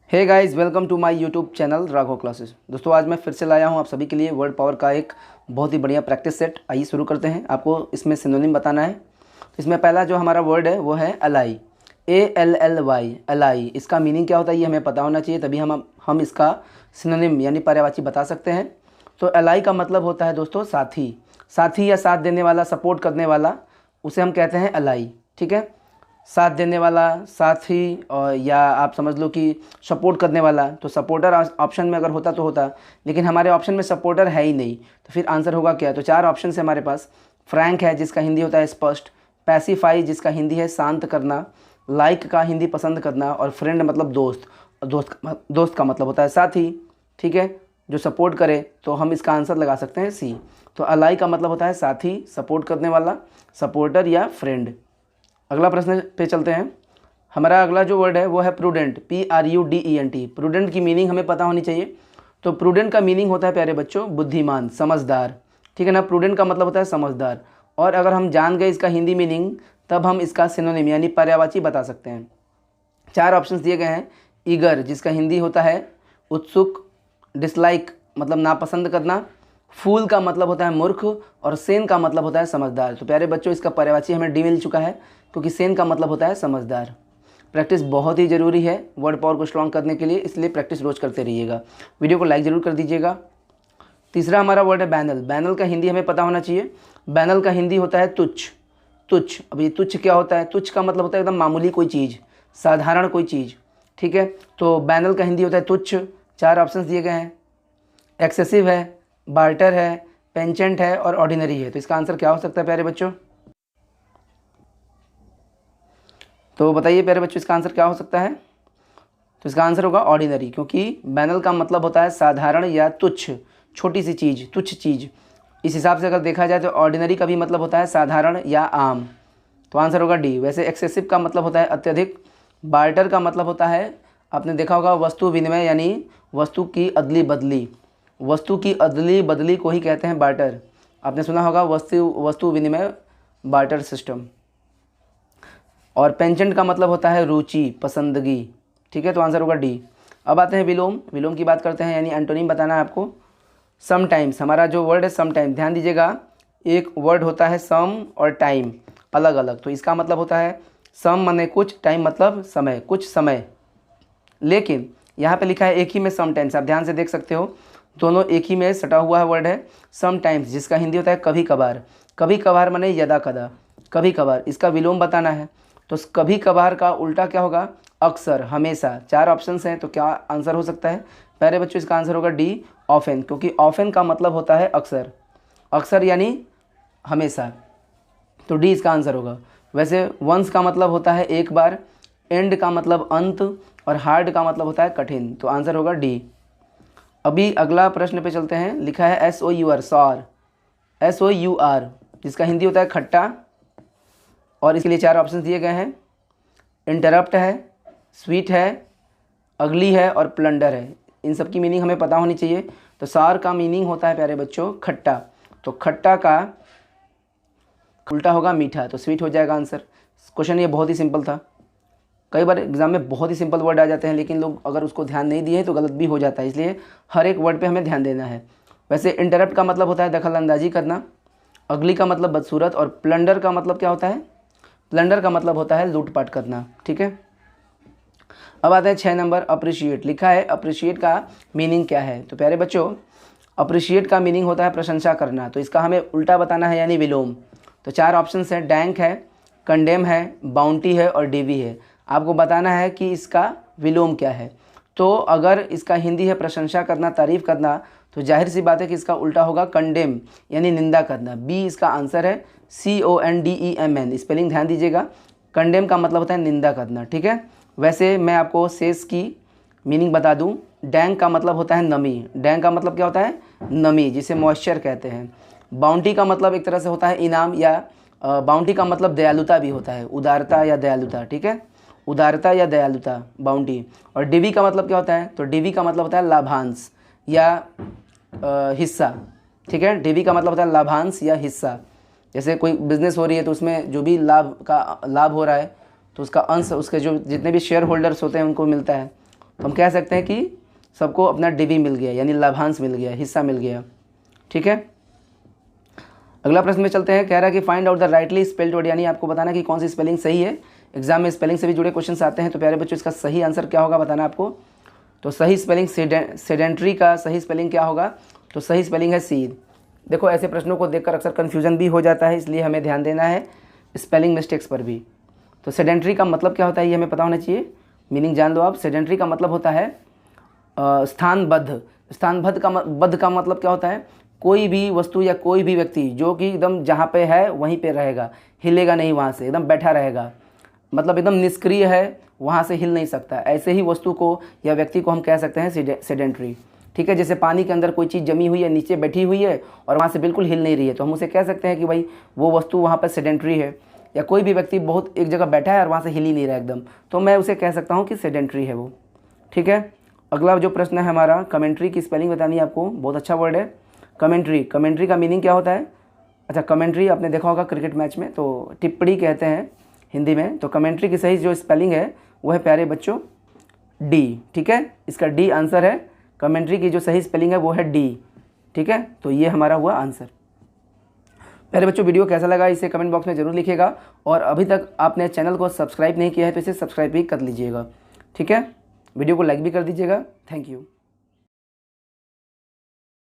Hey guys, welcome to my YouTube channel Raghav classes. दोस्तों, आज मैं फिर से लाया हूं आप सभी के लिए वर्ड पावर का एक बहुत ही बढ़िया प्रैक्टिस सेट। आइए शुरू करते हैं। आपको इसमें सिनोनिम बताना है। तो इसमें पहला जो हमारा वर्ड है वो है अलाई, ALLY, अलाई। इसका मीनिंग क्या होता है ये हमें पता होना चाहिए, तभी हम इसका सिनोनिम यानी पर्यायवाची बता सकते हैं। तो अलाई का मतलब होता है दोस्तों साथी, साथी या साथ देने वाला, सपोर्ट करने वाला, उसे हम कहते हैं अलाई। ठीक है, साथ देने वाला, साथी, और या आप समझ लो कि सपोर्ट करने वाला। तो सपोर्टर ऑप्शन में अगर होता तो होता, लेकिन हमारे ऑप्शन में सपोर्टर है ही नहीं, तो फिर आंसर होगा क्या। तो चार ऑप्शन है हमारे पास। फ्रैंक है जिसका हिंदी होता है स्पष्ट, पैसिफाई जिसका हिंदी है शांत करना, लाइक का हिंदी पसंद करना, और फ्रेंड मतलब दोस्त। दोस्त का मतलब होता है साथी। ठीक है, जो सपोर्ट करे, तो हम इसका आंसर लगा सकते हैं सी। तो अलाई का मतलब होता है साथी, सपोर्ट करने वाला, सपोर्टर या फ्रेंड। अगला प्रश्न पे चलते हैं। हमारा अगला जो वर्ड है वो है प्रूडेंट, PRUDENT। प्रूडेंट की मीनिंग हमें पता होनी चाहिए। तो प्रूडेंट का मीनिंग होता है प्यारे बच्चों बुद्धिमान, समझदार। ठीक है ना, प्रूडेंट का मतलब होता है समझदार। और अगर हम जान गए इसका हिंदी मीनिंग, तब हम इसका सिनोनिम यानी पर्यायवाची बता सकते हैं। चार ऑप्शंस दिए गए हैं। ईगर जिसका हिंदी होता है उत्सुक, डिसलाइक मतलब नापसंद करना, फूल का मतलब होता है मूर्ख, और सेन का मतलब होता है समझदार। तो प्यारे बच्चों, इसका पर्यायवाची हमें डी मिल चुका है, क्योंकि सेन का मतलब होता है समझदार। प्रैक्टिस बहुत ही ज़रूरी है वर्ड पावर को स्ट्रॉन्ग करने के लिए, इसलिए प्रैक्टिस रोज करते रहिएगा। वीडियो को लाइक ज़रूर कर दीजिएगा। तीसरा हमारा वर्ड है बैनल। बैनल का हिंदी हमें पता होना चाहिए। बैनल का हिंदी होता है तुच्छ। तुच्छ, अब ये तुच्छ क्या होता है? तुच्छ का मतलब होता है एकदम मामूली कोई चीज़, साधारण कोई चीज़। ठीक है, तो बैनल का हिंदी होता है तुच्छ। चार ऑप्शंस दिए गए हैं। एक्सेसिव है, बार्टर है, पेंचेंट है, और ऑर्डिनरी है। तो इसका आंसर क्या हो सकता है प्यारे बच्चों? तो बताइए प्यारे बच्चों, इसका आंसर क्या हो सकता है? तो इसका आंसर होगा ऑर्डिनरी, क्योंकि बैनल का मतलब होता है साधारण या तुच्छ, छोटी सी चीज़, तुच्छ चीज़। इस हिसाब से अगर देखा जाए तो ऑर्डिनरी का भी मतलब होता है साधारण या आम। तो आंसर होगा डी। वैसे एक्सेसिव का मतलब होता है अत्यधिक। बार्टर का मतलब होता है, आपने देखा होगा, वस्तु विनिमय यानी वस्तु की अदली बदली। वस्तु की अदली बदली को ही कहते हैं बार्टर। आपने सुना होगा वस्तु विनिमय, बार्टर सिस्टम। और पेंचेंट का मतलब होता है रुचि, पसंदगी। ठीक है, तो आंसर होगा डी। अब आते हैं विलोम। विलोम की बात करते हैं, यानी एंटोनिम बताना है आपको। समटाइम्स, हमारा जो वर्ड है समटाइम, ध्यान दीजिएगा, एक वर्ड होता है सम और टाइम, अलग अलग। तो इसका मतलब होता है सम माने कुछ, टाइम मतलब समय, कुछ समय। लेकिन यहाँ पे लिखा है एक ही में समटाइम्स, आप ध्यान से देख सकते हो, दोनों एक ही में सटा हुआ है वर्ड है समटाइम्स, जिसका हिंदी होता है कभी कभार। कभी कभार माने यदा कदा, कभी कभार। इसका विलोम बताना है, तो कभी कभार का उल्टा क्या होगा? अक्सर, हमेशा। चार ऑप्शंस हैं, तो क्या आंसर हो सकता है प्यारे बच्चों? इसका आंसर होगा डी, ऑफेन, क्योंकि ऑफेन का मतलब होता है अक्सर। अक्सर यानी हमेशा, तो डी इसका आंसर होगा। वैसे वंस का मतलब होता है एक बार, एंड का मतलब अंत, और हार्ड का मतलब होता है कठिन। तो आंसर होगा डी। अभी अगला प्रश्न पे चलते हैं। लिखा है SOUR, सौर, SOUR, जिसका हिंदी होता है खट्टा। और इसके लिए चार ऑप्शन दिए गए हैं। इंटरप्ट है, स्वीट है, अगली है, और प्लंडर है। इन सब की मीनिंग हमें पता होनी चाहिए। तो सौर का मीनिंग होता है प्यारे बच्चों खट्टा। तो खट्टा का उल्टा होगा मीठा, तो स्वीट हो जाएगा आंसर। क्वेश्चन ये बहुत ही सिंपल था। कई बार एग्जाम में बहुत ही सिंपल वर्ड आ जाते हैं, लेकिन लोग अगर उसको ध्यान नहीं दिए तो गलत भी हो जाता है, इसलिए हर एक वर्ड पे हमें ध्यान देना है। वैसे इंटरप्ट का मतलब होता है दखल अंदाजी करना, अगली का मतलब बदसूरत, और प्लंडर का मतलब क्या होता है? प्लंडर का मतलब होता है लूटपाट करना। ठीक है, अब आते हैं 6 नंबर, अप्रिशिएट। लिखा है अप्रिशिएट का मीनिंग क्या है? तो प्यारे बच्चों, अप्रिशिएट का मीनिंग होता है प्रशंसा करना। तो इसका हमें उल्टा बताना है, यानी विलोम। तो चार ऑप्शंस हैं। डैंक है, कंडेम है, बाउंटी है, और डीवी है। आपको बताना है कि इसका विलोम क्या है। तो अगर इसका हिंदी है प्रशंसा करना, तारीफ करना, तो जाहिर सी बात है कि इसका उल्टा होगा कंडेम, यानी निंदा करना। बी इसका आंसर है, CONDEMN। स्पेलिंग ध्यान दीजिएगा। कंडेम का मतलब होता है निंदा करना। ठीक है, वैसे मैं आपको सेस की मीनिंग बता दूं। डैंक का मतलब होता है नमी। डैंक का मतलब क्या होता है? नमी, जिसे मॉइस्चर कहते हैं। बाउंटी का मतलब एक तरह से होता है इनाम, या बाउंटी का मतलब दयालुता भी होता है, उदारता या दयालुता। ठीक है, उदारता या दयालुता, बाउंटी। और डीवी का मतलब क्या होता है? तो डीवी का मतलब होता है लाभांश या हिस्सा। ठीक है, डीवी का मतलब होता है लाभांश या हिस्सा। जैसे कोई बिजनेस हो रही है, तो उसमें जो भी लाभ हो रहा है, तो उसका अंश उसके जो जितने भी शेयर होल्डर्स होते हैं उनको मिलता है। तो हम कह सकते हैं कि सबको अपना डिवी मिल गया, यानी लाभांश मिल गया, हिस्सा मिल गया। ठीक है, अगला प्रश्न में चलते हैं। कह रहा है कि find out the rightly spelled word, यानी आपको बताना कि कौन सी स्पेलिंग सही है। एग्जाम में स्पेलिंग से भी जुड़े क्वेश्चन आते हैं, तो प्यारे बच्चों इसका सही आंसर क्या होगा बताना आपको। तो सही स्पेलिंग सेडेंट्री का सही स्पेलिंग क्या होगा, तो सही स्पेलिंग है सी। देखो ऐसे प्रश्नों को देखकर अक्सर कन्फ्यूजन भी हो जाता है, इसलिए हमें ध्यान देना है स्पेलिंग मिस्टेक्स पर भी। तो सेडेंट्री का मतलब क्या होता है ये हमें पता होना चाहिए, मीनिंग जान लो आप। सेडेंट्री का मतलब होता है स्थानबद्ध। स्थानबद्ध का मतलब क्या होता है, कोई भी वस्तु या कोई भी व्यक्ति जो कि एकदम जहाँ पे है वहीं पे रहेगा, हिलेगा नहीं, वहाँ से एकदम बैठा रहेगा, मतलब एकदम निष्क्रिय है, वहाँ से हिल नहीं सकता। ऐसे ही वस्तु को या व्यक्ति को हम कह सकते हैं सेडेंट्री। ठीक है, जैसे पानी के अंदर कोई चीज़ जमी हुई है, नीचे बैठी हुई है और वहाँ से बिल्कुल हिल नहीं रही है, तो हम उसे कह सकते हैं कि भाई वो वस्तु वहाँ पर सेडेंट्री है। या कोई भी व्यक्ति बहुत एक जगह बैठा है और वहाँ से हिल ही नहीं रहा एकदम, तो मैं उसे कह सकता हूँ कि सेडेंट्री है वो। ठीक है, अगला जो प्रश्न है हमारा, कमेंट्री की स्पेलिंग बतानी है आपको। बहुत अच्छा वर्ड है कमेंट्री। कमेंट्री का मीनिंग क्या होता है, अच्छा कमेंट्री आपने देखा होगा क्रिकेट मैच में, तो टिप्पणी कहते हैं हिंदी में। तो कमेंट्री की सही जो स्पेलिंग है वो है प्यारे बच्चों डी। ठीक है, इसका डी आंसर है। कमेंट्री की जो सही स्पेलिंग है वो है डी। ठीक है, तो ये हमारा हुआ आंसर। प्यारे बच्चों वीडियो कैसा लगा इसे कमेंट बॉक्स में ज़रूर लिखिएगा, और अभी तक आपने चैनल को सब्सक्राइब नहीं किया है तो इसे सब्सक्राइब भी कर लीजिएगा। ठीक है, वीडियो को लाइक भी कर दीजिएगा। Thank you.